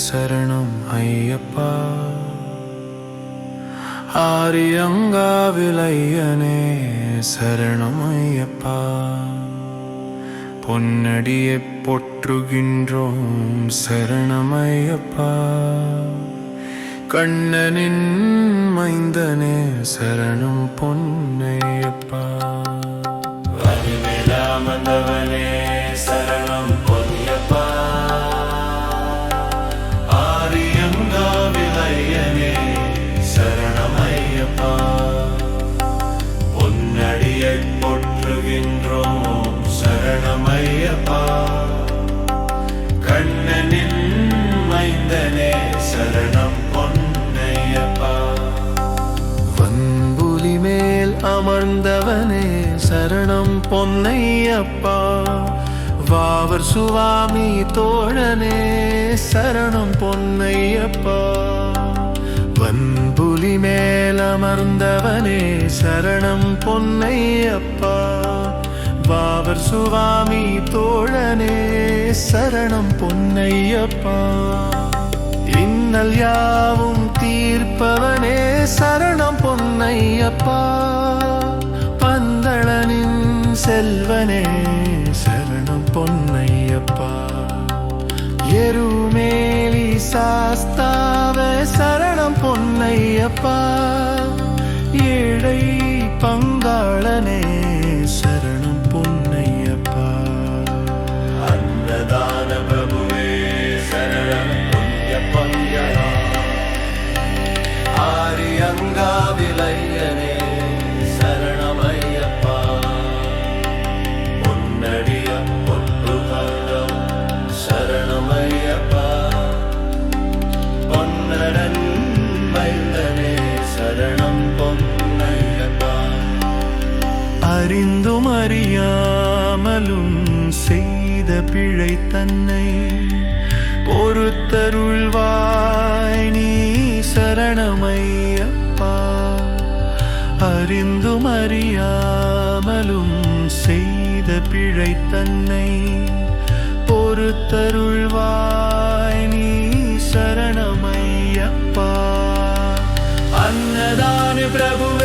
சரணம் ஐயப்பா. ஆரியங்காவில் ஐயனே சரணம் ஐயப்பா. பொன்னடியை போற்றுகின்றோம் சரணம் ஐயப்பா. கண்ணனின் மைந்தனே சரணம் பொன்னையப்பா. வந்தவனே சரணம் பொன்னையப்பா. ஆரியங்காவில் ஐயனே சரணம் ஐயப்பா. பொன்னடியை போற்றுகின்றோம் சரணம் ஐயப்பா. கண்ணனின் மைந்தனே சரணம் பொன்னையப்பா. வன்புலி மேல் அமர்ந்தவனே சரணம் பொன்னையப்பா. வாவர் சுவாமி தோழனே சரணம் பொன்னையப்பா. வன்புலி மேல் அமர்ந்தவனே சரணம் பொன்னையப்பா. வாவர் சுவாமி தோழனே சரணம் பொன்னையப்பா. இன்னல் யாவும் தீர்ப்பவனே சரணம் பொன்னையப்பா. பந்தளனின் செல்வனே சரணம் பொன்னையப்பா. எருமேலி சாஸ்தாவே சரணம் பொன்னையப்பா. ஏழை பங்காளனே சரணம் பொன்னையப்பா. அன்னதான பிரபுவே சரணம் பொன்னையப்பா. ஆரியங்காவில் ஐயனே சரணம் ஐயப்பா. பொன்னடிய பொற்றுகரம் சரணம் ஐயப்பா. பொன்னடன் மைந்தனே சரணம் பொன்னையப்பா. அறிந்தும் அறியாமலும் செய்த பிழை தன்னை பொறுத்தருள்வாய் நீ சரணமையப்பா. அறிந்தும் அறியாமலும் செய்த பிழை தன்னை பொறுத்தருள்வாய் நீ சரணமையப்பா. அன்னதான பிரபுவே